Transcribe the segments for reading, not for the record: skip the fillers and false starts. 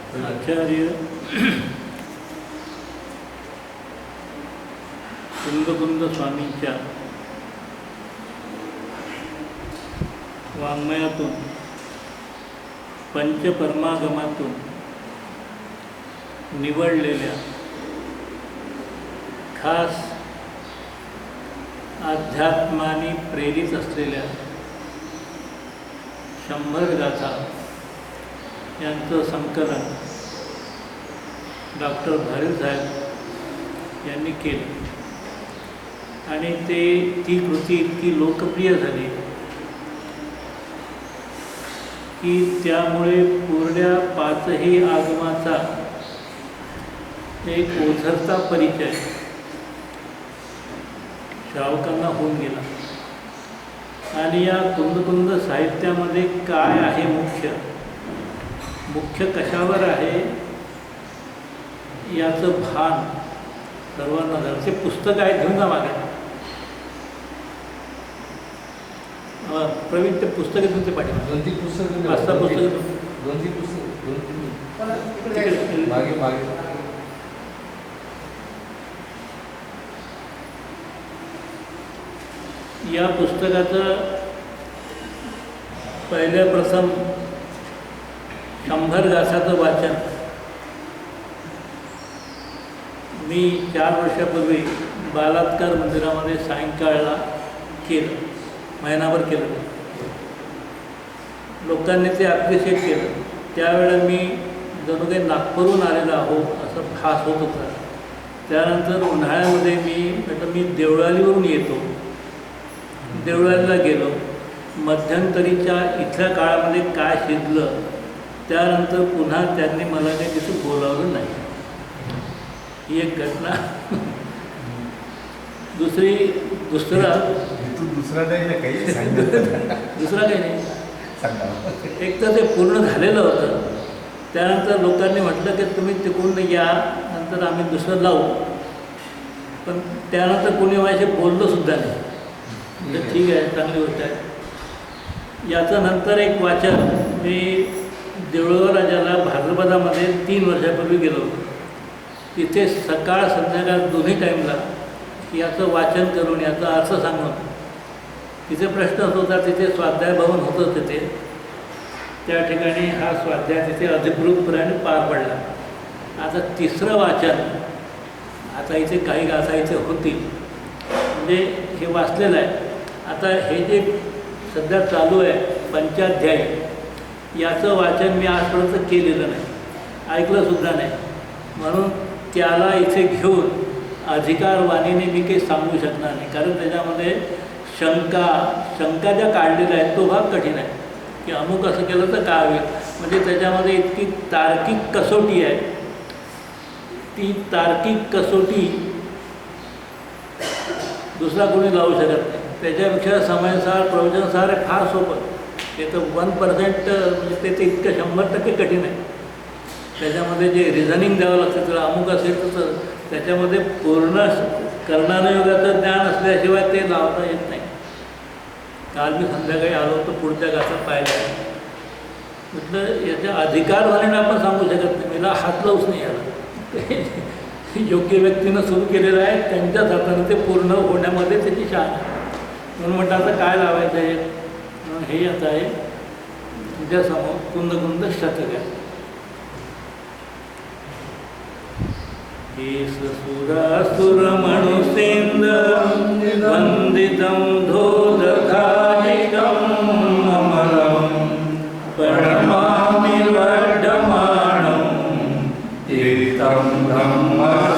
आचार्य कुंदकुंद स्वामींच्या वाङ्मयातून पंचपरमागमातून निवडलेल्या खास अध्यात्माने प्रेरित असलेल्या 100 गाथा यांचं संकलन डॉक्टर भारी साहेब यांनी केलं आणि ती कृती इतकी लोकप्रिय झाली की त्यामुळे पूर्ण्या 5ही आगमाचा एक ओझरता परिचय श्रावकांना होऊन गेला. आणि या कुंदकुंद साहित्यामध्ये काय आहे, मुख्य कशावर आहे याचं भान सर्वांना झालं. ते पुस्तक आहे, घेऊन जा मागे. प्रवीण ते पुस्तक घेऊन ते पाठीमागे 2-3 पुस्तक वाचता मागे. या पुस्तकाचं पहिल्या प्रथम 100 गाथाचं वाचन मी 4 वर्षापूर्वी बालात्कार मंदिरामध्ये सायंकाळला केलं, महिनाभर केलं. लोकांनी ते अप्रिशिएट केलं. त्यावेळेला मी जणू काही नागपूरहून आलेला आहो असं भास होत होता. त्यानंतर उन्हाळ्यामध्ये मी देवळालीवरून येतो, देवळालीला गेलो. मध्यंतरीच्या इथल्या काळामध्ये काय शिजलं, त्यानंतर पुन्हा त्यांनी मला काही तिथं बोलावलं नाही. ही एक घटना. दुसरा काही नाही. एक तर ते पूर्ण झालेलं होतं. त्यानंतर लोकांनी म्हटलं की तुम्ही तिकडून या, नंतर आम्ही दुसरं लावू. पण त्यानंतर कोणी माझ्याशी बोललं सुद्धा नाही. म्हणजे ठीक आहे, चांगली गोष्ट आहे. याचं नंतर एक वाचन मी देऊळगाव राजाला भाद्रपदामध्ये 3 वर्षापूर्वी गेलो होतो. तिथे सकाळ संध्याकाळ दोन्ही टाईमला याचं वाचन करून याचा अर्थ सांगून तिथे प्रश्न होत होता. तिथे स्वाध्याय भवन होतं तिथे. त्या ठिकाणी हा स्वाध्याय तिथे अधिकृतपणे पार पडला. आता 3रं वाचन आता इथे काही गाथा इथे होतील, म्हणजे हे वाचलेलं आहे. आता हे जे सध्या चालू आहे पंचाध्याय, याचं वाचन मी आजपर्यंत केलेलं नाही, ऐकलंसुद्धा नाही. म्हणून त्याला इथे घेऊन अधिकारवाणीने मी काही सांगू शकणार नाही. कारण त्याच्यामध्ये शंका ज्या काढलेल्या आहेत तो भाग कठीण आहे की अमुक असं केलं तर काय होईल. म्हणजे त्याच्यामध्ये इतकी तार्किक कसोटी आहे. ती तार्किक कसोटी दुसरा कोणी लावू शकत नाही. त्याच्यापेक्षा समयसार प्रवचनसार फार सोपं. ते तर 1% म्हणजे ते इतकं 100% कठीण आहे. त्याच्यामध्ये जे रिझनिंग द्यावं लागतं, तुला अमुक असेल तर त्याच्यामध्ये पूर्ण कर्णानुयोगाचं ज्ञान असल्याशिवाय ते लावता येत नाही. काल मी संध्याकाळी आलो तर पुढच्या गाथा पाहिल्या. म्हटलं याच्या अधिकारवाणीने आपण सांगू शकत नाही, मला हात लावूच नाही याला. योग्य व्यक्तीनं सुरू केलेलं आहे, त्यांच्याच हातानं ते पूर्ण होण्यामध्ये त्याची शान आहे. म्हणून म्हटलं आता काय लावायचं आहे. म्हणून हे आता आहे तुझ्यासमोर कुंदकुंद शतक आहे. सुरासुर मनुसेंद वंदितं धोदघायिकं अमरं प्रणमामि वर्धमानं तीर्थं ब्रह्मसकरारं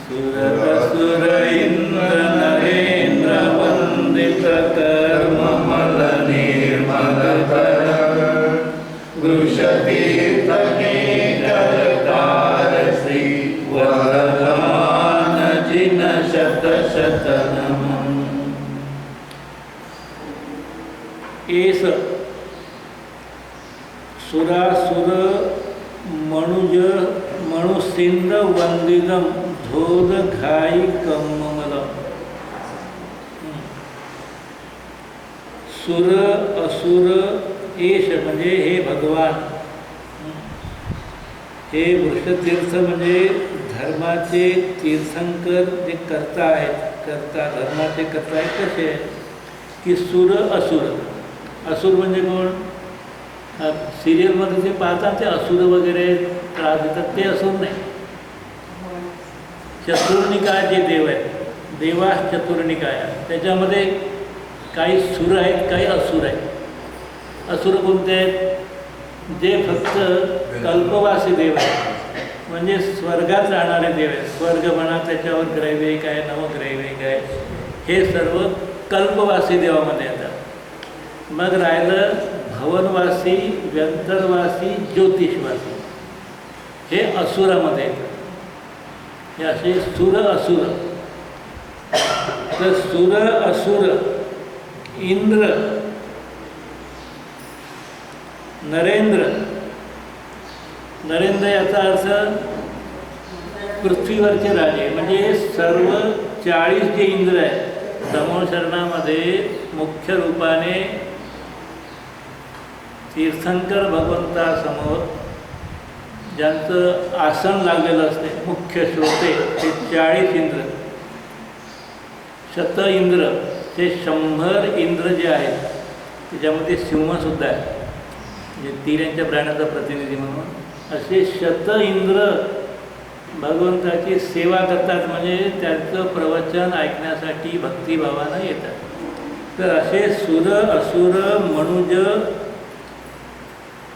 सुरसुर इंद्र नरेंद्र वंदित कर्ममल निर्मलतर वृषतीर्थके शत नमन. एस सुरासुर मनुज मनुसिंद वंदिदम धोद घाई कममल. सुर असुर एष म्हणजे हे भगवान, हे वृषतीर्थ म्हणजे धर्माचे तीर्थंकर जे कर्ता आहेत, कर्ता धर्माचे कर्ता आहेत कसे की सुर असुर. असुर म्हणजे कोण? सिरियलमध्ये जे पाहतात ते असुर वगैरे त्रास देतात ते असुर नाही. चतुर्निकाय जे देव आहेत, देवास चतुर्निकाय, त्याच्यामध्ये काही सुर आहेत काही असुर आहेत. असुर कोणते आहेत? जे फक्त कल्पवासी देव आहेत, म्हणजे स्वर्गात राहणारे देव आहेत. स्वर्ग म्हणा, त्याच्यावर ग्रैविक आहे, नवग्रैविक आहे, हे सर्व कल्पवासी देवामध्ये येतात. मग राहिलं भवनवासी, व्यंतरवासी, ज्योतिषवासी, हे असुरामध्ये येतात. हे असे सुर असुर. तर सुर असुर, इंद्र, नरेंद्र. नरेंद्र याचा अर्थ पृथ्वीवरचे राजे, म्हणजे सर्व 40 जे इंद्र आहेत समोशरणामध्ये मुख्य रूपाने तीर्थंकर भगवंतासमोर ज्यांचं आसन लागलेलं असते, मुख्य श्रोते, ते 40 इंद्र. शत इंद्र, ते 100 इंद्र जे आहेत, त्याच्यामध्ये सिंहसुद्धा आहे, म्हणजे तिऱ्यांच्या प्राण्याचा प्रतिनिधी म्हणून. असे 100 इंद्र भगवंताची सेवा करतात, म्हणजे त्यांचं प्रवचन ऐकण्यासाठी भक्तिभावानं येतात. तर असे सुर असुर मनुज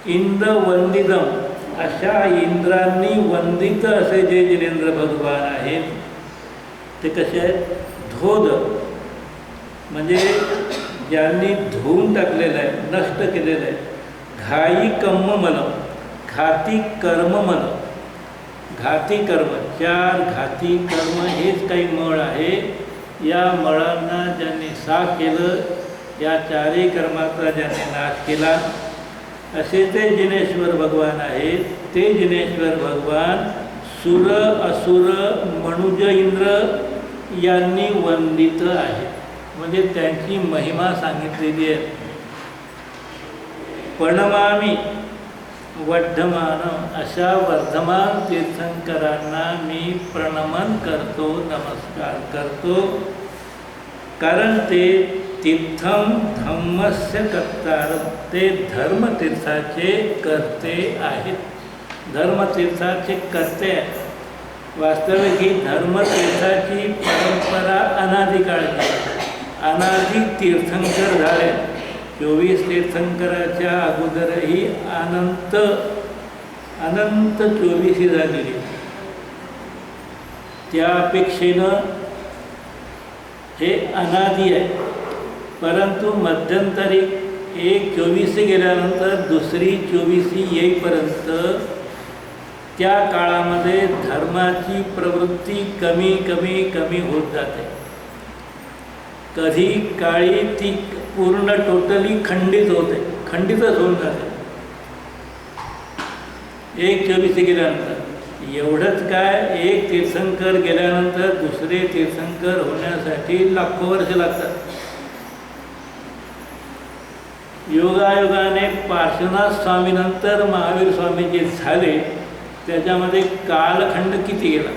इंद्र वंदितम, अशा इंद्रांनी वंदित असे जे जिनेंद्र भगवान आहेत ते कसे आहेत? धोद, म्हणजे ज्यांनी धुवून टाकलेलं आहे, नष्ट केलेलं आहे. घाई कर्म मलम, घाती कर्म मलम, घाती कर्म, 4 घाती कर्म हेच काही मळ आहे. या मळांना ज्यांनी साफ केलं, या 4ही कर्माचा ज्यांनी नाश केला, असे ते जिनेश्वर भगवान आहेत. ते जिनेश्वर भगवान सुर असुर मनुज इंद्र यांनी वंदित आहे, म्हणजे त्यांची महिमा सांगितलेली आहे. प्रणमामी वर्धमान, अशा वर्धमान तीर्थंकरांना मी प्रणमन करतो, नमस्कार करतो. कारण ते तीर्थम धम्मस्य कर्तारम, ते धर्मतीर्थाचे कर्ते आहेत. धर्मतीर्थाचे कर्ते आहेत. वास्तविक ही धर्मतीर्थाची परंपरा अनादिकाळची, अनादी तीर्थंकर झाले. 24 तीर्थंकराच्या अगोदरही अनंत अनंत 24 झालेली. त्या अपेक्षेनं हे अनादी आहे. परंतु मध्यंतरी एक 24 गेल्यानंतर दुसरी 24 येईपर्यंत त्या काळामध्ये धर्माची प्रवृत्ती कमी कमी कमी होत जाते. कधी काळी ती पूर्ण टोटली खंडित होते, खंडितच होऊन जाते. एक 24 गेल्यानंतर एवढंच काय, एक तीर्थंकर गेल्यानंतर दुसरे तीर्थंकर होण्यासाठी लाखो वर्ष लागतात. योगायोगाने पार्श्वनाथ स्वामीनंतर महावीर स्वामी जे झाले, त्याच्यामध्ये कालखंड किती गेला?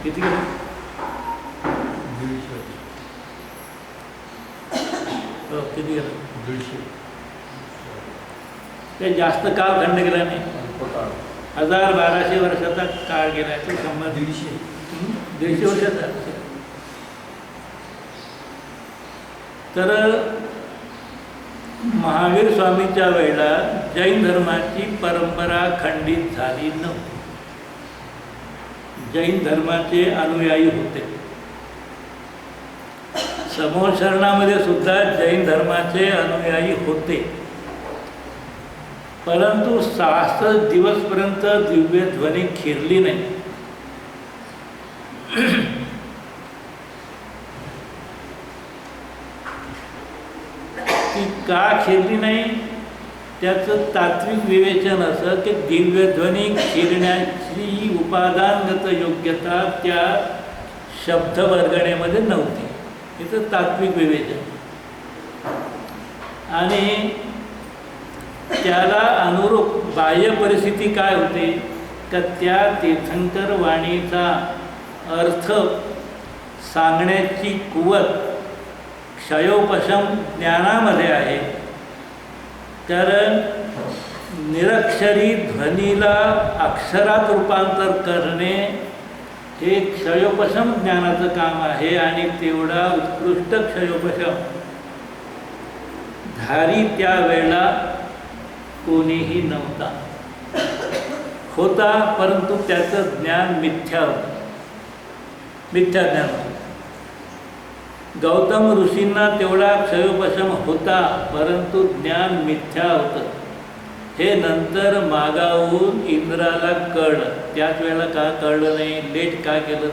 किती गेला? किती गेला? 150. ते जास्त कालखंड गेला नाही. 1200 वर्षाचा काळ गेला. तो 150 वर्षाचा. तर महावीर स्वामींच्या वेळेला जैन धर्माची परंपरा खंडित झाली नव्हती. जैन धर्माचे अनुयायी होते. समोशरणामध्ये सुद्धा जैन धर्माचे अनुयायी होते. परंतु 66 दिवसपर्यंत दिव्य ध्वनी खिरली नाही. ती का खिरली नाही? त्याचं तात्विक विवेचन असं की दिव्यध्वनी खिरण्याची उपादानगत योग्यता त्या शब्दवर्गणेमध्ये नव्हती. याचं तात्विक विवेचन. आणि त्याला अनुरूप बाह्य परिस्थिती काय होते का त्या तीर्थंकर वाणीचा अर्थ सांगण्याची कुवत क्षयोपशम ज्ञानामध्ये आहे. कारण निरक्षरी ध्वनीला अक्षरात रूपांतर करणे हे क्षयोपशम ज्ञानाचं काम आहे आणि तेवढा उत्कृष्ट क्षयोपशम धारी त्यावेळेला कोणीही नव्हता. होता परंतु त्याचं ज्ञान मिथ्या होतं, मिथ्या ज्ञान होतं. गौतम ऋषींना तेवढा क्षयोपशम होता परंतु ज्ञान मिथ्या होतं. हे नंतर मागाहून इंद्राला कळलं. त्याच वेळेला का कळलं नाही, लेट का केलं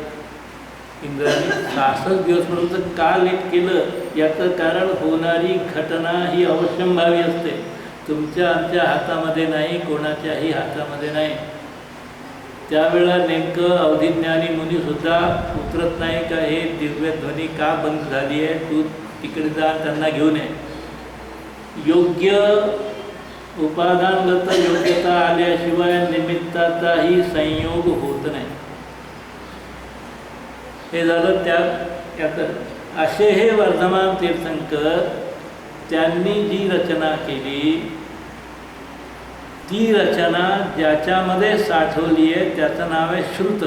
इंद्राने? 66 दिवसपर्यंत का लेट केलं याचं कारण होणारी घटना ही अवश्यंभावी असते. तुमच्या आमच्या हातामध्ये नाही, कोणाच्याही हातामध्ये नाही. त्यावेळेला नेमकं अवधिज्ञानी मुनीसुद्धा उतरत नाही का हे दिव्य ध्वनी का बंद झाली आहे, तू तिकडे जा त्यांना घेऊन ये. योग्य उपादानगत योग्यता आल्याशिवाय निमित्ताचाही संयोग होत नाही. हे झालं त्यात. असे हे वर्धमान तीर्थंकर त्यांनी जी रचना केली ती रचना ज्याच्यामध्ये साठवली आहे त्याचं नाव आहे श्रुत.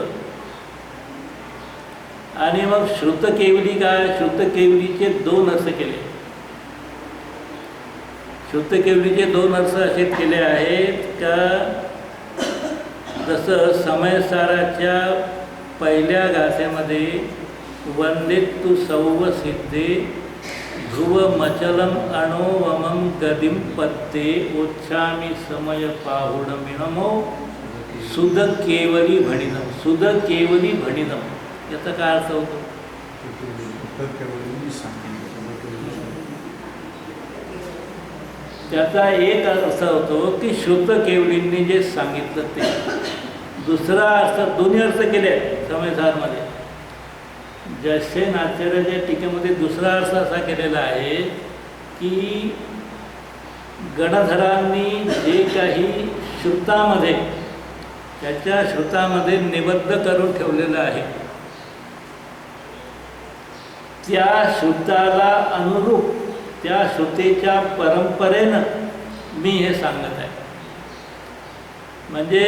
आणि मग श्रुतकेवली काय? श्रुतकेवलीचे 2 अर्थ केले. श्रुतकेवलीचे 2 अर्थ असे केले आहेत का जसं समयसाराच्या पहिल्या गाथेमध्ये वंदेत्तु सौव सिद्धे ध्रुव मचलम अणोवमं गदिम पत्ते ओच्छामी समय पाहुणमिणमो सुध केवली भणिदम. सुध केवली भणिदम याचा काय अर्थ होतो? त्याचा एक अर्थ होतो की श्रुत केवलींनी जे सांगितलं ते. दुसरा अर्थ, दोन्ही अर्थ केले समयसारमध्ये. जसे आचार्याच्या टीकेमध्ये दुसरा अर्थ असा केलेला आहे की गणधरांनी जे काही श्रुतामध्ये त्याच्या श्रुतामध्ये निबद्ध करून ठेवलेलं आहे त्या श्रुताला अनुरूप त्या श्रुतीच्या परंपरेनं मी हे सांगत आहे. म्हणजे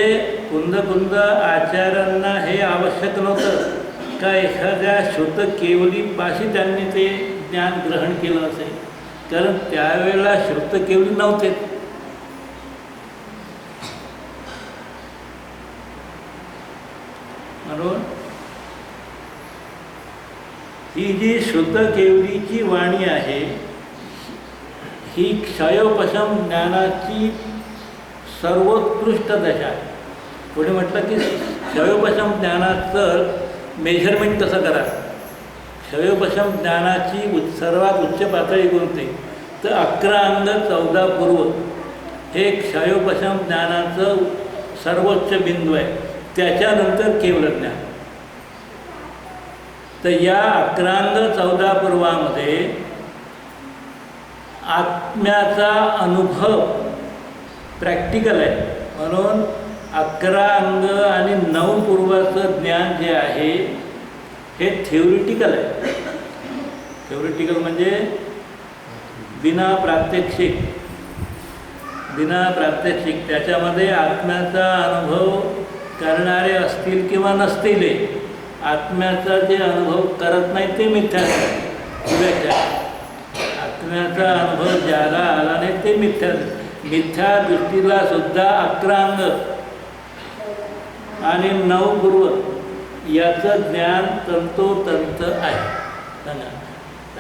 कुंद आचार्यांना हे आवश्यक नव्हतं का एखाद्या श्रुत केवलीपाशी त्यांनी ते ज्ञान ग्रहण केलं असेल, कारण त्यावेळेला श्रुत केवली नव्हते. बरोबर. ही जी श्रुत केवलीची वाणी आहे ही क्षयोपशम ज्ञानाची सर्वोत्कृष्ट दशा आहे. पुढे म्हटलं की क्षयोपशम ज्ञानाचं मेजरमेंट कसं करा. क्षयोपशम ज्ञानाची सर्वात उच्च पातळी कोणती तर 11 अंग 14 पूर्व हे क्षयोपशम ज्ञानाचं सर्वोच्च बिंदू आहे. त्याच्यानंतर केवल ज्ञान. तर या 11 अंग 14 पूर्वामध्ये आत्म्याचा अनुभव प्रॅक्टिकल आहे. म्हणून 11 अंग आणि 9 पूर्वाचं ज्ञान जे आहे हे थेओरिटिकल आहे. थेओरिटिकल म्हणजे बिना प्रात्यक्षिक. त्याच्यामध्ये आत्म्याचा अनुभव करणारे असतील किंवा नसतील, आत्म्याचा जे अनुभव करत नाही ते मिथ्या. आत्म्याचा अनुभव ज्याला आला नाही ते मिथ्या. मिथ्या दृष्टीला सुद्धा 11 अंग आणि 9 पूर्व याचं ज्ञान तंतोतंत आहे.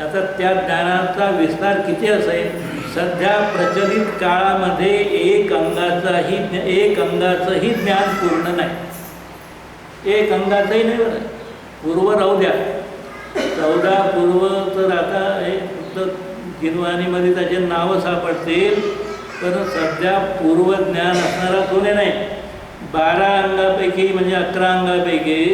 आता त्या ज्ञानाचा विस्तार किती असेल? सध्या प्रचलित काळामध्ये एक अंगाचंही ज्ञान पूर्ण नाही. एक अंगाचंही नाही. बरं, पूर्व राहू द्या. 14 पूर्व तर आता हे फक्त गिरवाणीमध्ये त्याचे नावं सापडतील, पण सध्या पूर्व ज्ञान असणारा कोणी नाही. 12 अंगापैकी म्हणजे 11 अंगापैकी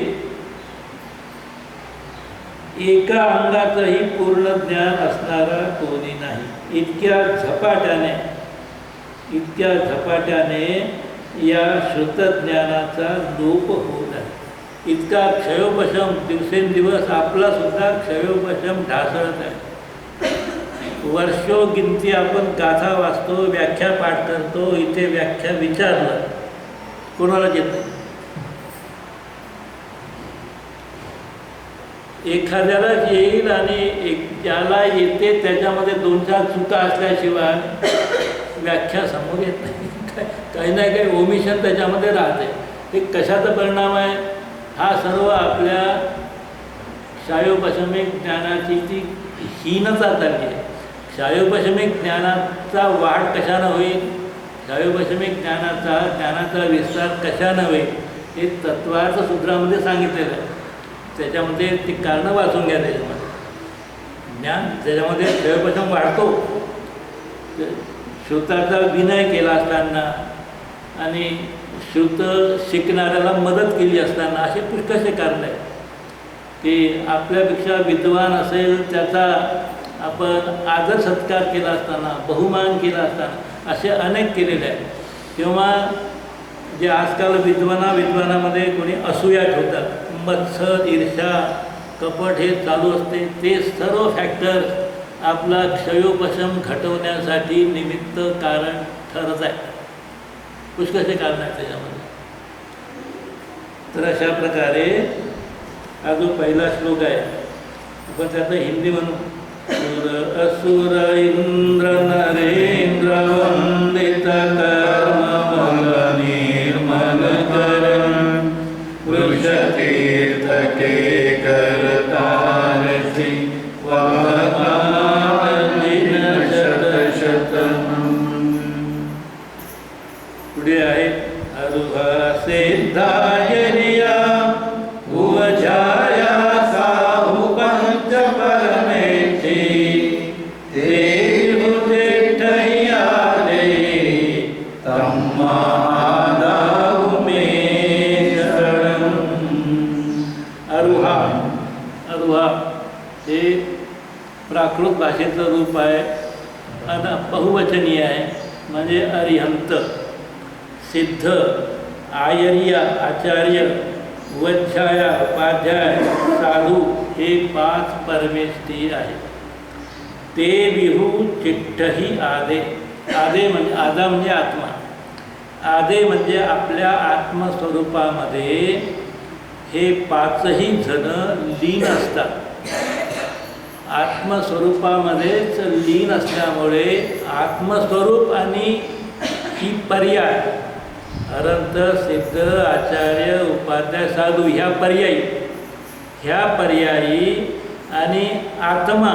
एका अंगाचंही पूर्ण ज्ञान असणारा कोणी नाही. इतक्या झपाट्याने या श्रुतज्ञानाचा लोप होत आहे. इतका क्षयोपशम दिवसेंदिवस आपला सुद्धा क्षयोपशम ढासळत आहे. वर्षोगिंती आपण गाथा वाचतो, व्याख्या पाठ करतो. इथे व्याख्या विचारलं कोणाला येत नाही. एखाद्यालाच येईल आणि ज्याला येते त्याच्यामध्ये 2-4 चुका असल्याशिवाय व्याख्या समोर येत नाही. काही ना काही ओमिशन त्याच्यामध्ये राहते. ते कशाचा परिणाम आहे? हा सर्व आपल्या क्षयोपशमिक ज्ञानाची ती हीनता चालली आहे. क्षयोपशमिक ज्ञानाचा वाढ कशानं होईल, क्षयोपशमिक ज्ञानाचा विस्तार कशानं होईल हे तत्वार्थ सूत्रामध्ये सांगितलेलं आहे. त्याच्यामध्ये ती कारणं वाचून घ्या. त्याच्यामध्ये ज्ञान त्याच्यामध्ये क्षयोपशम वाढतो. श्रुताचा विनय केला असताना आणि श्रुत शिकणाऱ्याला मदत केली असताना असे पुष्कळसे कारण आहेत. की आपल्यापेक्षा विद्वान असेल त्याचा आपण आदर सत्कार केला असताना, बहुमान केला असताना असे अनेक केलेले आहेत. किंवा जे आजकाल विद्वानामध्ये कोणी असूया ठेवतात, मत्सर, ईर्ष्या, कपट हे चालू असते. ते सर्व फॅक्टर आपला क्षयोपशम घटवण्यासाठी निमित्त कारण ठरत आहे. पुष्कळसे कारण आहेत त्याच्यामध्ये. तर अशा प्रकारे हा जो पहिला श्लोक आहे आपण त्याचं हिंदी म्हणू. असुर इंद्र नरेंद्र वंदित कर्म निर्मल करण वृषतीर्थ के करतारसी पुढे आहे अरुहा सिद्धायरिया उवझाया साहु पंच परमेठी देव जेठैया रे तम्मा आदाहु मे शरणं. अरुहा हे प्राकृत भाषेचं रूप आहे आणि बहुवचनीय आहे. म्हणजे अरिहंत, सिद्ध, आयर्य आचार्य, वच्छाया उपाध्याय, साधू हे 5 परमेष्ठी आहेत. ते विहू चिठ्ठही आदे. म्हणजे आदा म्हणजे आत्मा. आदे म्हणजे आपल्या आत्मस्वरूपामध्ये हे 5ही जण लीन असतात. आत्मस्वरूपामध्येच लीन असल्यामुळे आत्मस्वरूप आणि ही पर्याय अनंत, सिद्ध, आचार्य, उपाध्याय, साधू ह्या पर्यायी आणि आत्मा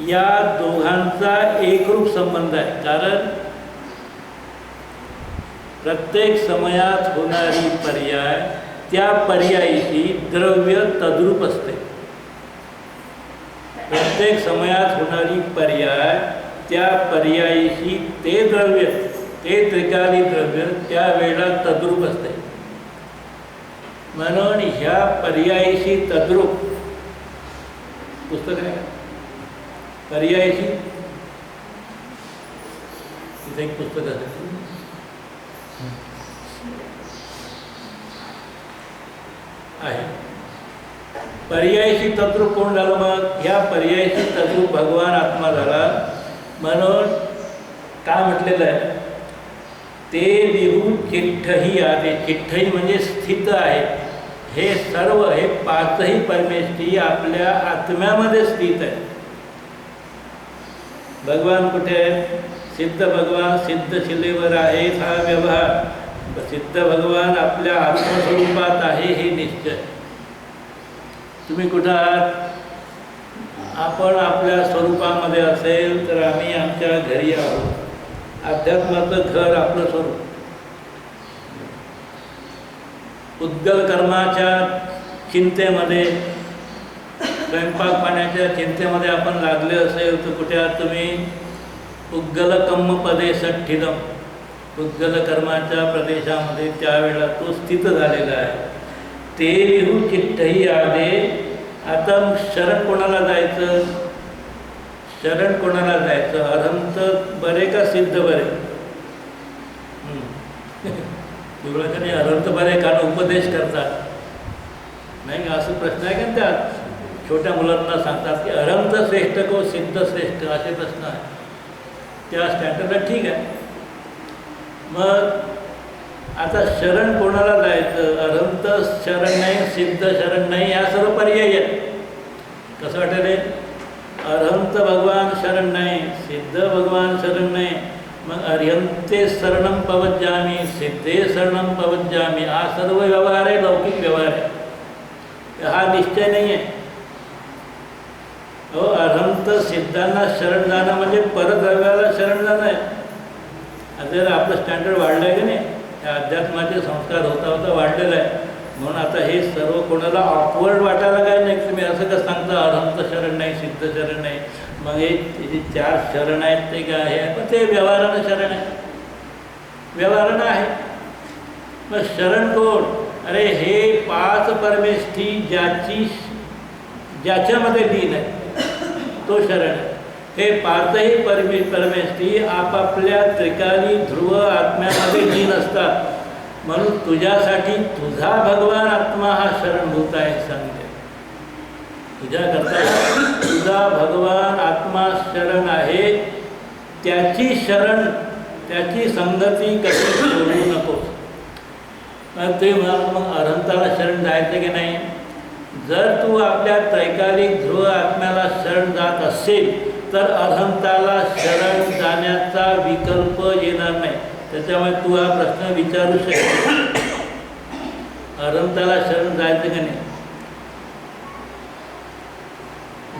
या दोघांचा एकरूप संबंध आहे. कारण प्रत्येक समयात होणारी पर्याय त्या पर्यायीशी द्रव्य तद्रूप असते. प्रत्येक समयात होणारी पर्याय त्या पर्यायीशी ते द्रव्य, ते त्रिकाली द्रव्य त्यावेळेला तद्रूप असते. म्हणून ह्या पर्यायीशी तद्रूप पुस्तक आहे. पर्यायीशी तिथे एक पुस्तक आहे. पर्यायीशी तद्रूप कोण झालं? मग ह्या पर्यायीशी तद्रूप भगवान आत्मा झाला. म्हणून काय म्हटलेलं आहे? ते विहू चिठ्ठही आदे. चिठ्ठही म्हणजे स्थित आहे. हे सर्व हे 5ही परमेष्ठी आपल्या आत्म्यामध्ये स्थित आहे. भगवान कुठे आहे? सिद्ध भगवान सिद्ध शिलेवर आहे हा व्यवहार. सिद्ध भगवान आपल्या आत्मस्वरूपात आहे हे निश्चय. तुम्ही कुठं आहात? आपण आपल्या स्वरूपामध्ये असेल तर आम्ही आमच्या घरी आहोत. अध्यात्माचं घर आपलं स्वरूप. उद्गल कर्माच्या चिंतेमध्ये, स्वयंपाक पाण्याच्या चिंतेमध्ये आपण लागले असेल तर कुठे आहात तुम्ही? उद्गल कम्म पदे सठ्ठिदम. उद्गल कर्माच्या प्रदेशामध्ये त्यावेळेला तो स्थित झालेला आहे. ते विहू चिठ्ठही आदे आता मग शरण कोणाला जायचं? शरण कोणाला जायचं? अरहंत बरे का सिद्ध बरे? नाही अरहंत बरे कारण उपदेश करतात नाही असं प्रश्न आहे का? त्यात छोट्या मुलांना सांगतात की अरहंत श्रेष्ठ को सिद्ध श्रेष्ठ असे प्रश्न आहे. त्या स्टँडर्डला ठीक आहे. मग आता शरण कोणाला जायचं? अरहंत शरण नाही, सिद्ध शरण नाही, ह्या सर्व पर्याय आहेत. कसं वाटेल? अरहंत भगवान शरण नाही, सिद्ध भगवान शरण नाही, मग अर्यंते शरणम पवज्जामी, सिद्धे शरणम पवज्जामी, हा सर्व व्यवहार आहे, लौकिक व्यवहार आहे. हा निश्चय नाही आहे. हो, अरहंत सिद्धांना शरण जाणं म्हणजे परद्रव्याला शरण जाणं आहे. जर आपलं स्टँडर्ड वाढलं आहे की नाही, त्या अध्यात्माचे संस्कार होता होता वाढलेलं आहे. म्हणून आता हे सर्व कोणाला ऑकवर्ड वाटायला काय नाही. तुम्ही असं का सांगता अरहंत शरण नाही, सिद्ध शरण नाही, मग हे जे 4 शरण आहेत ते काय आहे? पण ते व्यवहारानं शरण आहे, व्यवहारानं आहे. मग शरण कोण? अरे हे 5 परमेष्ठी ज्याच्यामध्ये लीन आहे तो शरण आहे. हे 5ही परमेष्ठी आपापल्या त्रिकाली ध्रुव आत्म्यामध्ये लीन असतात. म्हणून तुझ्यासाठी तुझा भगवान आत्मा हा शरणभूत आहे. सांगते तुझ्याकरता तुझा भगवान आत्मा शरण आहे. त्याची शरण, त्याची संगती कशी सोडू नकोस. ते मग अरहंताला शरण जायचं की नाही? जर तू आपल्या त्रैकालिक ध्रुव आत्म्याला शरण जात असेल तर अरहंताला शरण जाण्याचा विकल्प येणार नाही. त्याच्यामुळे तू हा प्रश्न विचारू शकतो, अरहंताला शरण जायचं की नाही?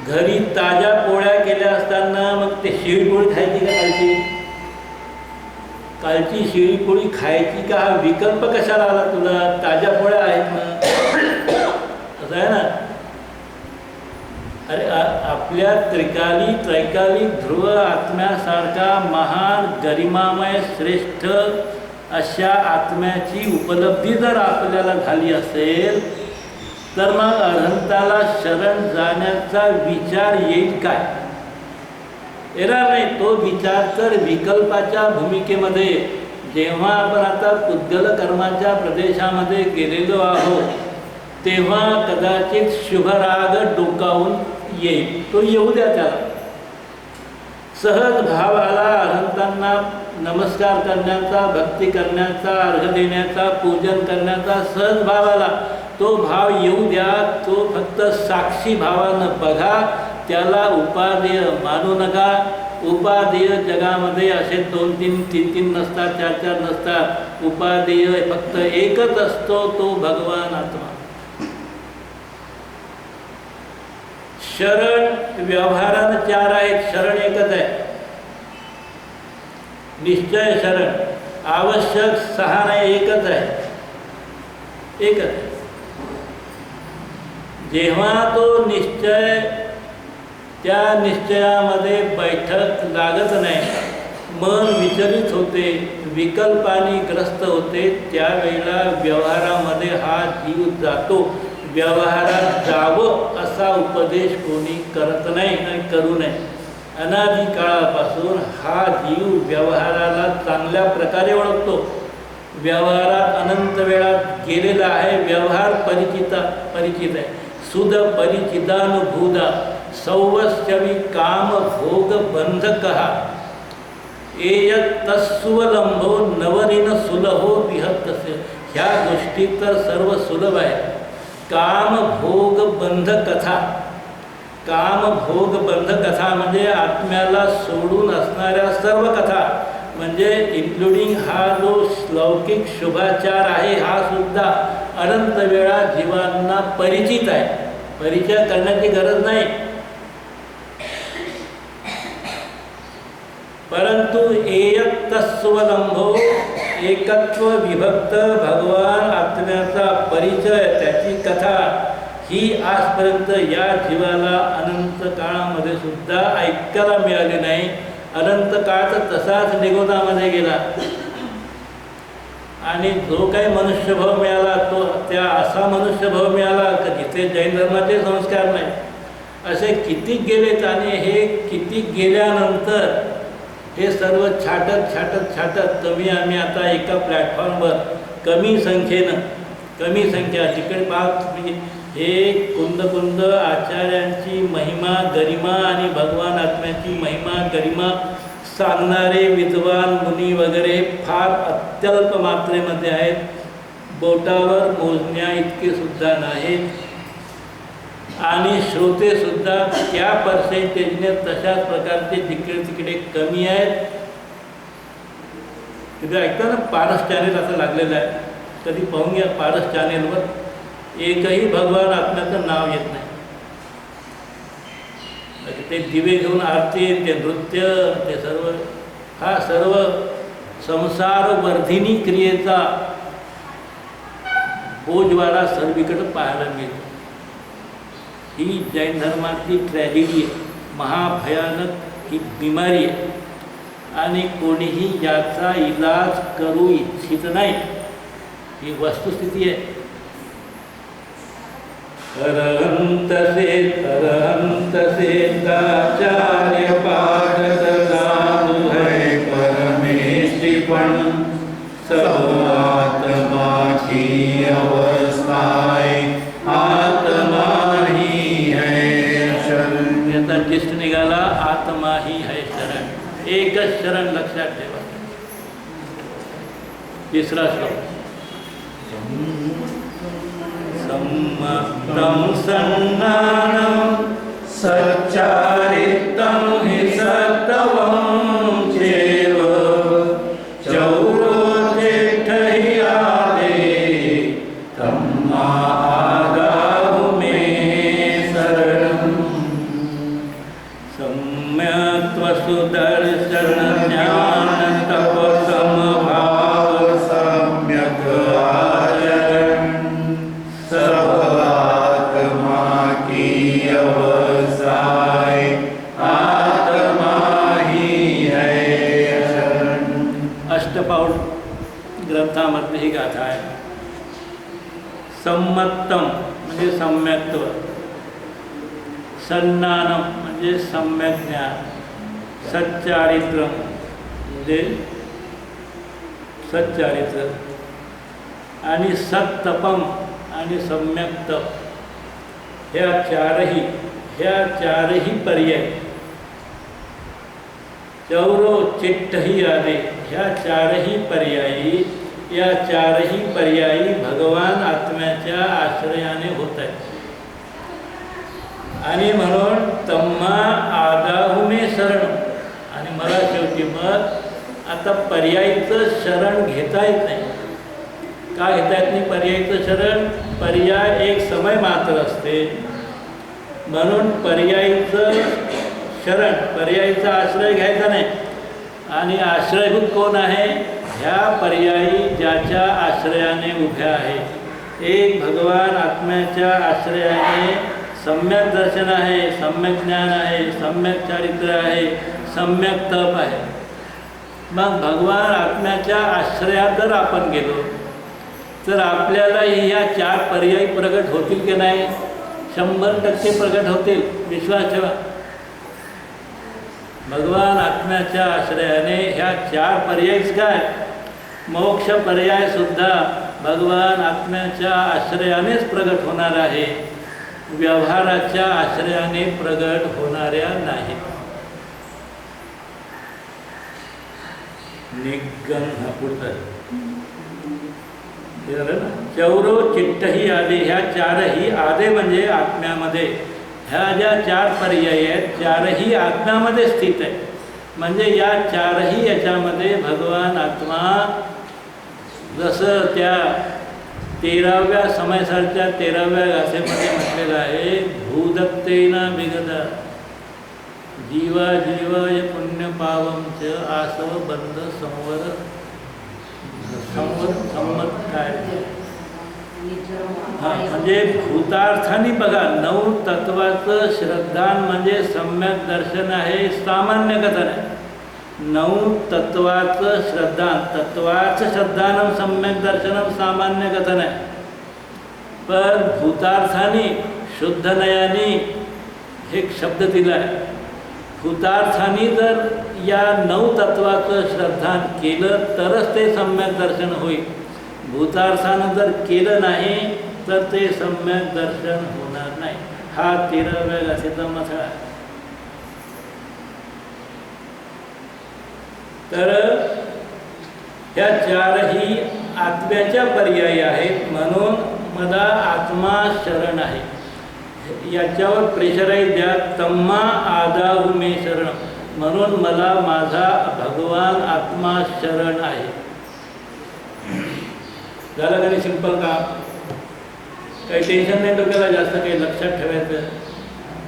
घरी ताज्या पोळ्या केल्या असताना मग ते शिळीपोळी खायची का कालची? कालची शिळीपोळी खायची का? हा विकल्प कशाला आला तुला? ताज्या पोळ्या आहेत ना, असं आहे ना. अरे आपल्या त्रैकालिक ध्रुव आत्म्यासारखा महान गरिमामय श्रेष्ठ अशा आत्म्याची उपलब्धी जर आपल्याला झाली असेल तर मग अरहंताला शरण जाण्याचा विचार येईल काय? येणार नाही. तो विचार तर विकल्पाच्या भूमिकेमध्ये, जेव्हा आपण आता पुद्गल कर्माच्या प्रदेशामध्ये गेलेलो आहोत तेव्हा कदाचित शुभराग डोकावून येईल. तो येऊ द्या. त्याला सहज भाव आला, अरहंतांना नमस्कार करण्याचा, भक्ती करण्याचा, अर्घ्य देण्याचा, पूजन करण्याचा सहज भाव आला. तो भाव येऊ द्या. तो फक्त साक्षी भावानं बघा. त्याला उपादेय मानू नका. उपादेय जगामध्ये असे 2-3, 3-3 नसतात, 4-4 नसतात. उपादेय फक्त एकच असतो, तो भगवान आत्मा. शरण व्यवहारानं 4 आहेत, शरण एकच आहे. निश्चय शरण, आवश्यक 6 नाही, एकच आहे, एकच. जेव्हा तो निश्चय, त्या निश्चयामध्ये बैठक लागत नाही, मन विचलित होते, विकल्पाने ग्रस्त होते, त्यावेळेला व्यवहारामध्ये हा जीव जातो. व्यवहारात जावं असा उपदेश कोणी करत नाही आणि करू नये. अनादी काळापासून हा जीव व्यवहाराला चांगल्या प्रकारे ओळखतो. व्यवहारात अनंत वेळा गेलेला आहे. व्यवहार परिचित आहे. सुद परिचितानुभूता सौवस्यवी काम भोग बंधकहा एयत्तस्सुवलंभो नवरीन सुलभो विहत्तस्य. ह्या गोष्टी तर सर्व सुलभ आहे. काम भोग बंध कथा, काम भोग बंध कथा म्हणजे आत्म्याला सोडून असणाऱ्या सर्व कथा, म्हणजे इन्क्लुडिंग हा जो लौकिक शुभाचार आहे हा सुद्धा अनंत वेळा जीवांना परिचित आहे. परिचय करण्याची गरज नाही. परंतु एयत्तस्वलंभो, एकत्व विभक्त भगवान आत्म्याचा परिचय, त्याची कथा ही आजपर्यंत या जीवाला अनंत काळामध्ये सुद्धा ऐकायला मिळाली नाही. अनंत काळ तर तसाच निगोदामध्ये गेला. आणि जो काही मनुष्यभाव मिळाला तो त्या असा मनुष्यभाव मिळाला का जिथे जैन धर्माचे संस्कार नाही, असे किती गेलेत. आणि हे किती गेल्यानंतर हे सर्व छाटत छाटत छाटत आम्ही आता एका प्लॅटफॉर्मवर कमी संख्या तिकडे पाहत म्हणजे हे कुंद आचार्यांची महिमा गरिमा आणि भगवान आत्म्याची महिमा गरिमा सांगणारे विद्वान मुनी वगैरे फार अत्यल्प मात्रेमध्ये आहेत, बोटावर मोजण्या इतके सुद्धा नाहीत. आणि श्रोतेसुद्धा त्या पर्सेंटेजने तशाच प्रकारचे जिकडे तिकडे कमी आहेत. तिथे ऐकता ना, पारस चॅनेल असं लागलेलं आहे, कधी पाहून घ्या. पारस चॅनेलवर एकही भगवान आत्म्याचं नाव येत नाही. ते दिवे घेऊन आरती, ते नृत्य, ते सर्व हा सर्व संसारवर्धिनी क्रियेचा बोजवारा सर्वीकडे पाहायला मिळतो. ही जैन धर्माची ट्रॅजेडी आहे, महाभयानक ही बिमारी आहे आणि कोणीही याचा इलाज करू इच्छित नाही. ही वस्तुस्थिती आहे. अरहंत से आचार्य पाठत साधु है परमेष्टिपण, सब आत्मा की अवस्थाए आत्मा ही है शरण. याचा जिष्ट निघाला, आत्मा ही है शरण. एकच शरण लक्षात ठेवा. तिसरा श्लोक. सम्मतं सन्नानं सच्चारितं हि सत्तवं चैव, चौरो जेष्ठ हि आदे तम्मा आदाहु मे शरणं. सम्यक्त्व सुदर्शन ज्ञान तप समभाव सम्यक आचरण, सब आत्मा की अवस्थाए आत्मा ही है शरण. अष्टपाऊल ग्रंथामधली ही गाथा आहे. सम्मत्तम म्हणजे सम्यक्त्व, सन्नानम म्हणजे सम्यक ज्ञान, सच्चारित्रम म्हणजे सच्चारित्र, आणि सत्तपम आणि सम्यक तप. ह्या चारही पर्याय, चौरो चिट्टही आदे, ह्या चारही पर्यायी भगवान आत्म्याच्या आश्रयाने होत आहेत. आणि म्हणून तम्मा आदाहु मे शरण. आणि मला शेवटी मग आता पर्यायीचं शरण घेता येत नाही. का घेता येत नाही पर्यायीचं शरण? पर्याय एक समय मात्र असते. म्हणून पर्यायीचं शरण, पर्यायीचा आश्रय घ्यायचा नाही. आणि आश्रयभूत कोण आहे? ह्या पर्यायी ज्याच्या आश्रयाने उभ्या आहे. एक भगवान आत्म्याच्या आश्रयाने सम्यक दर्शन आहे, सम्यक ज्ञान आहे, सम्यक चारित्र्य आहे, सम्यक तप आहे. मग भगवान आत्म्याच्या आश्रयात जर आपण गेलो तर आपल्यालाही ह्या चार पर्यायी प्रगट होतील की नाही? 100% प्रगट होतील, विश्वास ठेवा. भगवान आत्म्याच्या आश्रयाने ह्या चार पर्यायच काय, मोक्ष पर्याय सुद्धा भगवान आत्म्याच्या आश्रयानेच प्रगट होणार आहे, व्यवहाराच्या आश्रयाने प्रगट होणाऱ्या नाहीत. निगम हा पुढचा ना, चौरो चिट्टही आदे, ह्या चारही आदे म्हणजे आत्म्यामध्ये. ह्या ज्या चार पर्याय आहेत चारही आत्म्यामध्ये स्थित आहे. म्हणजे या चारही याच्यामध्ये भगवान आत्मा जसं त्या 13व्या समयसारख्या 13व्या गाथेमध्ये म्हटलेलं आहे, भूदत्तेना विगदा जीवा जीवाय पुण्य पावम च आसव बंध संवर संमत काय. म्हणजे भूतार्थाने बघा 9 तत्वाचं श्रद्धान म्हणजे सम्यक दर्शन आहे, सामान्य कथन आहे. नऊ तत्वाचं तत्वाचं श्रद्धानं सम्यक दर्शनम सामान्य कथन आहे. पण भूतार्थाने शुद्ध नयाने हे शब्द दिला आहे. भूतार्थाने जर या नऊ तत्वाचं श्रद्धान केलं तरच ते सम्यक दर्शन होईल. भूतार्थानं जर केलं नाही तर ते सम्यक दर्शन होणार नाही. हा 13व्या गाथेचा मथळा आहे. तर ह्या चारही आत्म्याच्या पर्यायी आहेत. म्हणून मला आत्मा शरण आहे. याच्यावर प्रेशराईज द्या. तम्मा आदाहु मे शरण. म्हणून मला माझा भगवान आत्मा शरण आहे. झालं का नाही? सिंपल काम. काही टेन्शन नाही डोक्याला जास्त, काही लक्षात ठेवायचं.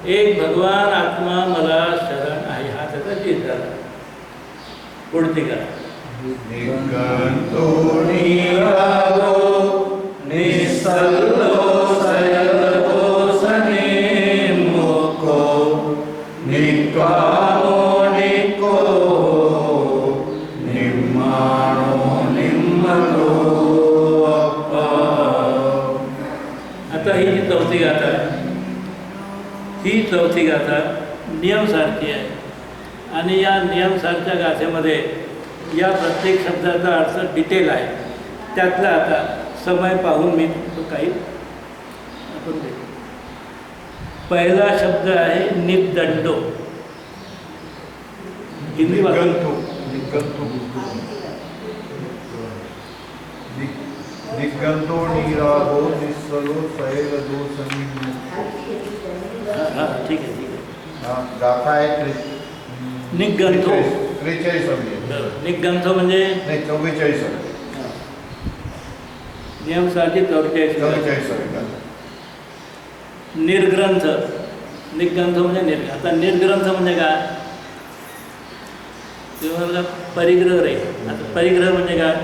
एक भगवान आत्मा मला शरण आहे, हा त्याचा जीत झाला. पुढची करा. आता ही जी चौथी गाथा आहे, ही चौथी गाथा नियमसारखी आहे. आणि या नियमसारख्या गाथेमध्ये या प्रत्येक शब्दाचा अर्थ डिटेल आहे. त्यातला आता समय पाहून मी काही आपण देतो. पहिला शब्द आहे निदंडो. हिंदी वाचतो. निगंतो निरागो निस्सलो सैल दोषनी. हां ठीक आहे ठीक आहे. गाथा आहे निगंतो 43. निगंतो म्हणजे नाही 44. नियमसारखी 44. निर्ग्रंथ. निग्रंथ म्हणजे निर्ग्रंथ. आता निर्ग्रंथ म्हणजे काय? तेव्हा परिग्रह रे. आता परिग्रह म्हणजे काय?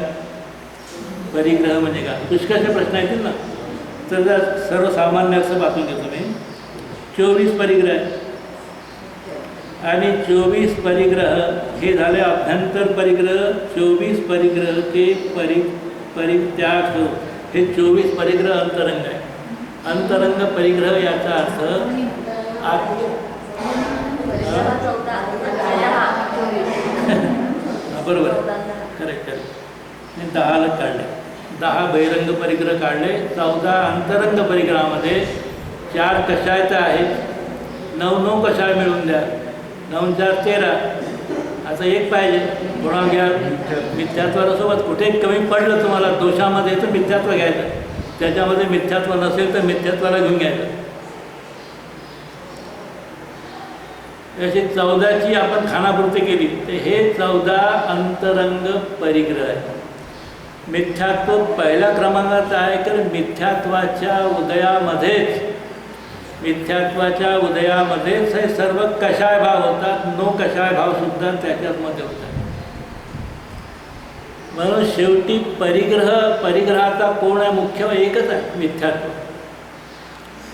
परिग्रह म्हणजे काय? पुष्कळचे प्रश्न येतील ना. तर जर सर्वसामान्य असं वाचून घेतो मी. 24 परिग्रह आहे. आणि 24 परिग्रह हे झाले अभ्यंतर परिग्रह. 24 परिग्रह के परित्याग हे 24 परिग्रह अंतरंग आहे. अंतरंग परिग्रह याचा अर्थ बरोबर करेक्ट करेक्ट. 10 काढले. 10 बहिरंग परिग्रह काढले. 14 अंतरंग परिग्रहामध्ये 4 कषायचं आहेत. 9 कषाय मिळून द्या. 9 4 13. असं एक पाहिजे. कोणा घ्या मिथ्यात्वासोबत. कुठे कमी पडलं तुम्हाला दोषामध्ये तर मिथ्यात्व घ्यायचं. त्याच्यामध्ये मिथ्यात्व नसेल तर मिथ्यात्वाला घेऊन घ्यायचं. अशी 14ची आपण खानापूर्ती केली तर हे 14 अंतरंग परिग्रह आहे. मिथ्यात्व पहिल्या क्रमांकाचा आहे. तर मिथ्यात्वाच्या उदयामध्येच हे सर्व कषाय भाव होतात. नो कषाय भावसुद्धा त्याच्यामध्ये होतात. म्हणून शेवटी परिग्रहाचा कोण आहे? मुख्य एकच आहे, मिथ्यात्व.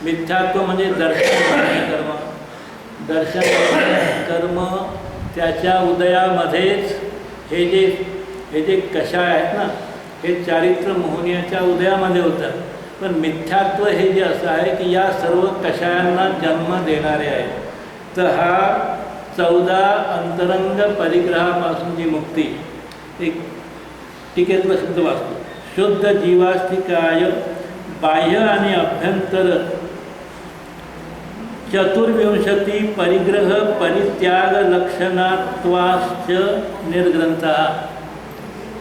मिथ्यात्व म्हणजे दर्शन कर्म. दर्शन कर्म त्याच्या उदयामध्येच हे जे कषाय आहेत ना, हे चारित्र मोहनीयाच्या उदयामध्ये होतात. पण मिथ्यात्व हे जे असं आहे की या सर्व कषायांना जन्म देणारे आहे. तर हा 14 अंतरंग परिग्रहापासून जी मुक्ती. एक टीकेतला शब्द वाचतो. शुद्ध जीवास्तिकाय बाह्य आणि अभ्यंतर 24 परिग्रह परित्याग लक्षणात्वाश्च निर्ग्रंथ.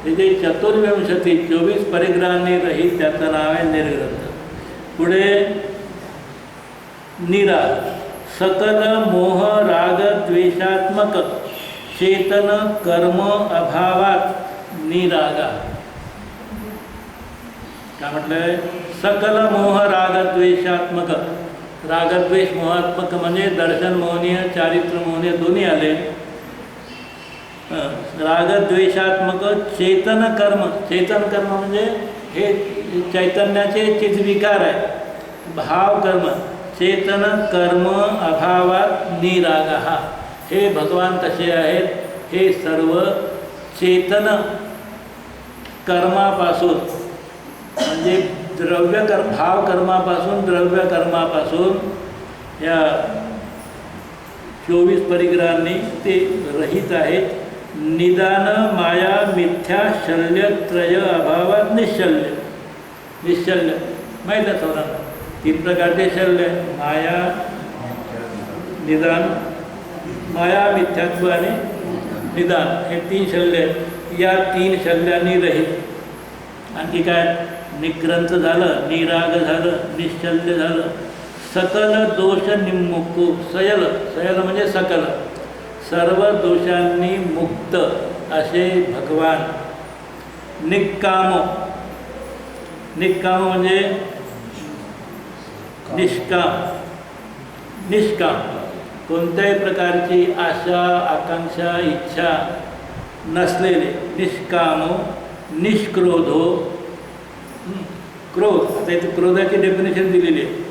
हे जे 24 परिग्रहांनी रहित त्याचं नाव आहे निर्ग्रंथ. पुढे निराग. सकल मोह राग द्वेषात्मक चेतन कर्म अभावात निरागा. काय म्हटलंय? सकल मोह राग द्वेषात्मक. रागद्वेष मोहात्मक म्हणजे दर्शन मोहनीय चारित्र मोहनीय दोन्ही आले. रागद्वेषात्मक चेतन कर्म. चेतन कर्म म्हणजे हे चैतन्याचे चित्विकार आहे. भाव कर्म. चेतन कर्म अभावात निराग. हे भगवान कसे आहेत? हे सर्व चेतन कर्मापासून म्हणजे भाव कर्मापासून द्रव्य कर्मापासून या 24 परिग्रहांनी ते रहित आहेत. निदान माया मिथ्या शल्य त्रय अभावात निश्चल्य माहीत आहे सर्वांना 3 प्रकारचे शल्य माया निदान माया मिथ्यात्व आणि निदान हे 3 शल्य आहेत. या 3 शल्यांनी रहित. आणखी काय निग्रंथ झालं, निराग झालं, निश्चल्य झालं, सकल दोष निमुक्त सयल म्हणजे सकल सर्व दोषांनी मुक्त असे भगवान. निक्काम म्हणजे निष्काम कोणत्याही प्रकारची आशा आकांक्षा इच्छा नसलेले. निष्कामो निष्क्रोधो क्रोध. आता इथे क्रोधाची डेफिनेशन दिलेली आहे.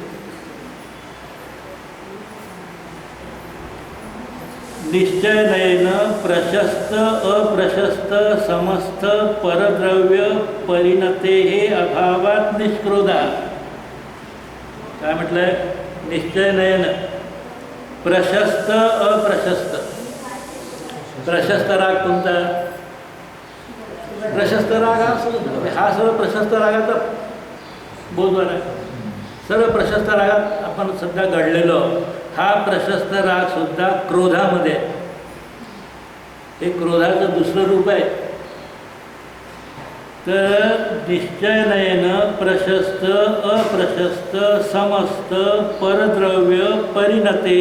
निश्चयेन प्रशस्त अप्रशस्त समस्त परद्रव्य परिणते हे अभावात निष्क्रोधा. काय म्हटलंय? निश्चयेन प्रशस्त अप्रशस्त. प्रशस्त राग कोणता? प्रशस्त राग हा सर्व प्रशस्त रागाचा बोधवान आहे. सर्व प्रशस्त रागात आपण सध्या घडलेलो हा प्रशस्त राग सुद्धा क्रोधामध्ये. हे क्रोधाचं दुसरं रूप आहे. तर निश्चयेन प्रशस्त अप्रशस्त समस्त परद्रव्य परिणते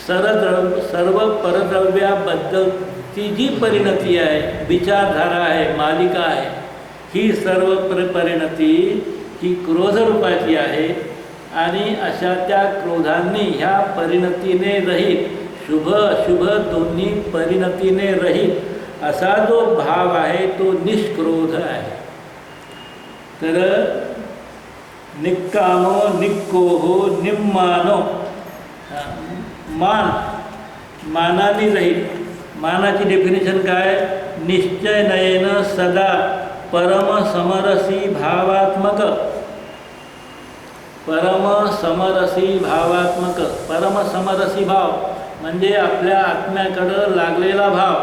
सर्व परद्रव्याबद्दलची जी परिणती आहे विचारधारा आहे मालिका आहे ही सर्व परिणती ही क्रोधरूपाची आहे. आणि अशा त्या क्रोधांनी ह्या परिणतीने रहित शुभ अशुभ दोन्ही परिणतीने रहित असा जो भाव आहे तो निष्क्रोध आहे. तर निक्कामो निक्कोहो निम्मानो मानाने रहित. मानाची डेफिनेशन काय? निश्चयेन सदा परमसमरसी भावात्मक. परमसमरसी भाव म्हणजे आपल्या आत्म्याकडं लागलेला भाव.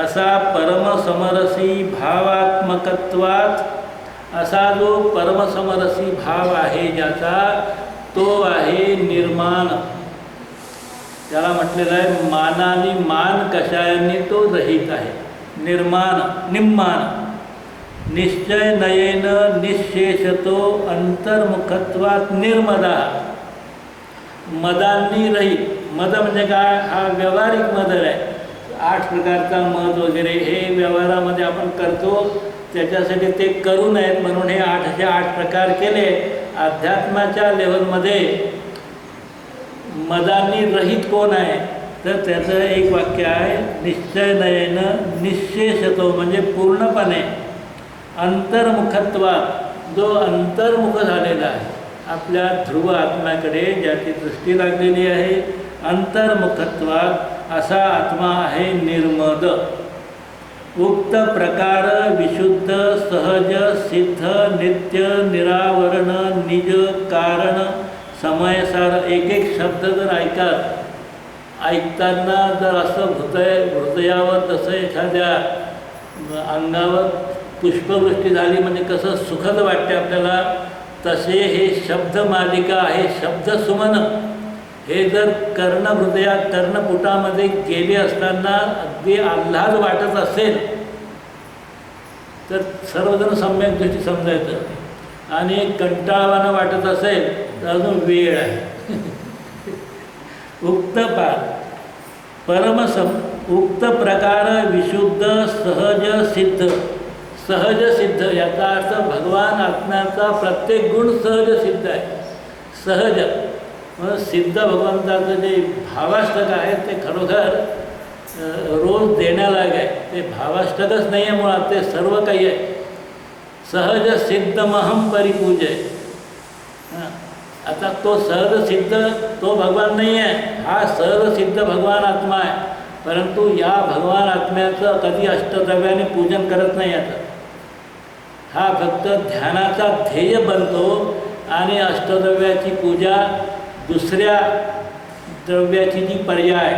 असा परमसमरसी भावात्मकत्वात असा जो परमसमरसी भाव आहे ज्याचा तो आहे निर्माण. त्याला म्हटलेलं आहे मानाने मान कषायांनी तो रहित आहे. निम्मान निश्चयेन निशेषतो अंतर्मुखत्वात निर्मदा. मदांनी रहित. मद म्हणजे काय? हा व्यावहारिक मद आहे. 8 प्रकारचा मद वगैरे हे व्यवहारामध्ये आपण करतो. त्याच्यासाठी ते करू नयेत म्हणून हे 8 प्रकार केले. अध्यात्माच्या लेवलमध्ये मदांनी रहित कोण आहे? तर त्याचं एक वाक्य आहे निश्चयेन निशेषतो म्हणजे पूर्णपणे अंतर्मुखत्वात जो अंतर्मुख झालेला आहे आपल्या ध्रुव आत्म्याकडे ज्याची दृष्टी लागलेली आहे अंतर्मुखत्वात असा आत्मा आहे निर्मद. उक्त प्रकार विशुद्ध सहज सिद्ध नित्य निरावरण निज कारण समयसार. एक शब्द जर ऐकताना जर असं हृदयावर जसं एखाद्या अंगावर पुष्पवृष्टी झाली म्हणजे कसं सुखद वाटते आपल्याला तसे हे शब्द मालिका हे शब्द सुमन हे जर कर्णपुटामध्ये गेले असताना अगदी आल्हाद वाटत असेल तर सर्वजण सम्यक दृष्टी समजायचं. आणि कंटाळवानं वाटत असेल तर अजून वेळ आहे. उक्त प्रकार विशुद्ध सहज सिद्ध याचा अर्थ भगवान आत्म्याचा प्रत्येक गुण सहज सिद्ध आहे. सहज सिद्ध भगवंताचं जे भावाष्टक आहे ते खरोखर रोज देण्यालायक आहे. ते भावाष्टकच नाही आहे मुळात ते सर्व काही आहे. सहज सिद्धमहम परिपूजय. आता तो सहज सिद्ध तो भगवान नाही आहे. हा सहज सिद्ध भगवान आत्मा आहे. परंतु या भगवान आत्म्याचं कधी अष्टद्रव्याने पूजन करत नाही आता. हा फक्त ध्यानाचा ध्येय बनतो आणि अष्टद्रव्याची पूजा दुसऱ्या द्रव्याची जी पर्याय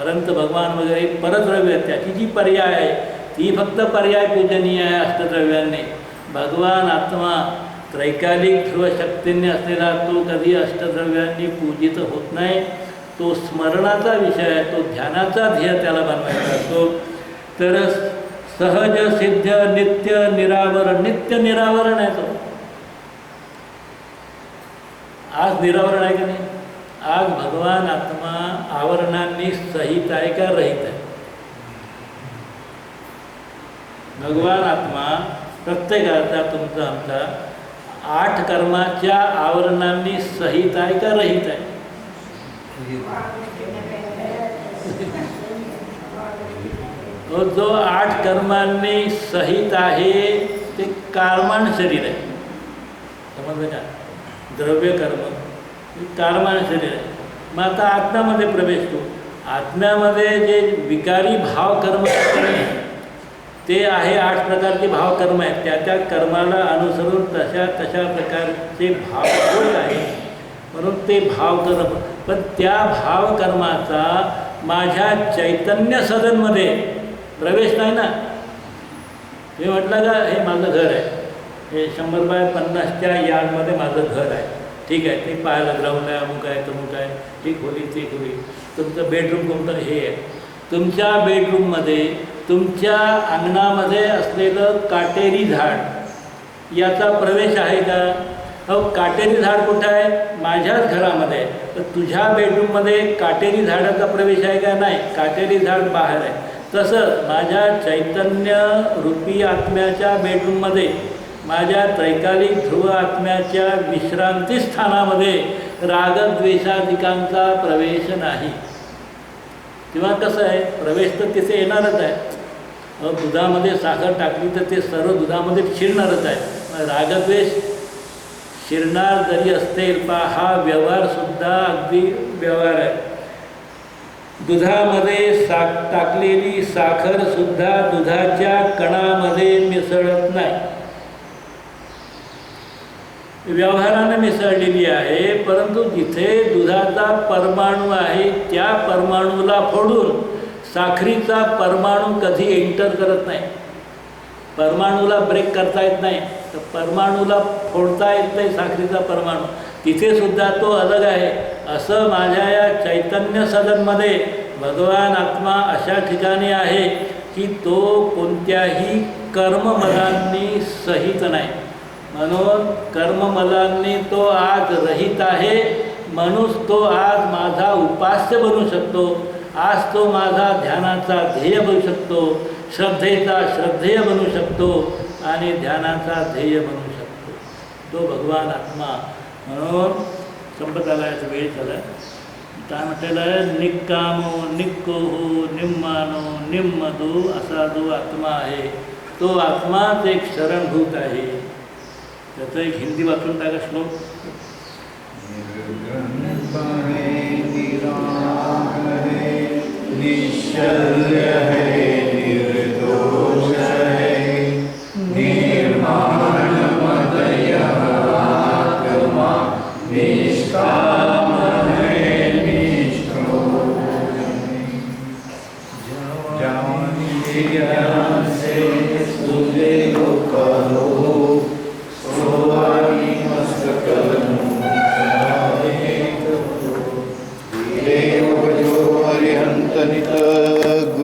अनंत भगवान वगैरे परद्रव्य त्याची जी पर्याय आहे ती फक्त पर्याय पूजनीय आहे अष्टद्रव्यांनी. भगवान आत्मा त्रैकालिक ध्रुवशक्तींनी असलेला तो कधी अष्टद्रव्यांनी पूजित होत नाही. तो स्मरणाचा विषय आहे, तो ध्यानाचा ध्येय त्याला बनवायचा असतो. तर सहज सिद्ध नित्य निरावरण, नित्य निरावरण आहे तो. आज निरावरण आहे का नाही? आज भगवान आत्मा आवरणांनी सहित आहे का रहित आहे? भगवान आत्मा प्रत्येकाचा तुमचा आमचा 8 कर्माच्या आवरणांनी सहित आहे का रहित आहे? जो 8 कर्मांनी सहित आहे ते कर्माण शरीर आहे. समजलं का? द्रव्य कर्म कर्माण शरीर आहे. मग आता आत्म्यामध्ये प्रवेश तो आत्म्यामध्ये जे विकारी भाव कर्म ते आहे 8 प्रकारचे भाव कर्म आहेत. त्या त्या कर्माला अनुसरून तशा प्रकारचे भाव होत आहे म्हणून ते भाव कर्म. पण त्या भाव कर्माचा माझ्या चैतन्य सदनमध्ये प्रवेश नाही ना. मी म्हटलं का हे माझं घर आहे, हे 100 बाय 50च्या यार्डमध्ये माझं घर आहे. ठीक आहे, ते पाहायला ग्राउंड आहे, अमुक आहे तमुक आहे, ती खोली ती खोली. तुमचं बेडरूम कोणतं हे आहे. तुमच्या बेडरूममध्ये तुमच्या अंगणामध्ये असलेलं काटेरी झाड याचा प्रवेश आहे का? हो, काटेरी झाड कुठं आहे? माझ्याच घरामध्ये आहे. तर तुझ्या बेडरूममध्ये काटेरी झाडाचा प्रवेश आहे का? नाही, काटेरी झाड बाहेर आहे. तसं माझ्या चैतन्य रूपी आत्म्याच्या बेडरूममध्ये माझ्या त्रैकालिक ध्रुव आत्म्याच्या विश्रांती स्थानामध्ये रागद्वेषाधिकांचा प्रवेश नाही. तेव्हा कसं आहे, प्रवेश तर तिथे येणारच आहे. दुधामध्ये साखर टाकली तर ते सर्व दुधामध्ये शिरणारच आहे. रागद्वेष शिरणार जरी असतील पण हा व्यवहारसुद्धा अगदी व्यवहार आहे. दुधामध्ये टाकलेली साखरसुद्धा दुधाच्या कणामध्ये मिसळत नाही, व्यवहाराने मिसळलेली आहे. परंतु जिथे दुधाचा परमाणू आहे त्या परमाणूला फोडून साखरीचा परमाणू कधी एंटर करत नाही. परमाणूला ब्रेक करता येत नाही, तर परमाणूला फोडता येत नाही साखरीचा परमाणू. तिथेसुद्धा तो अलग आहे. असं माझ्या या चैतन्य सदनमध्ये भगवान आत्मा अशा ठिकाणी आहे की तो कोणत्याही कर्ममलांनी सहित नाही. म्हणून कर्ममलांनी तो आज रहित आहे. म्हणून तो आज माझा उपास्य बनू शकतो. आज तो माझा ध्यानाचा ध्येय बनू शकतो, श्रद्धेचा श्रद्धेय बनू शकतो आणि ध्यानाचा ध्येय बनू शकतो तो भगवान आत्मा. म्हणून संपत आला, याचा वेळ झाला. काय म्हटलेलं आहे? निक्कामो निक्कोहो निम्मानो निम्मदो असा जो आत्मा आहे तो आत्माच एक शरणभूत आहे. त्याचं एक हिंदी वाचून टाका श्लोक. निश्चल्य है, निर्दोष है, निर्माणमतयः आत्मा, निष्काम है, निष्ठो है. ज्ञान से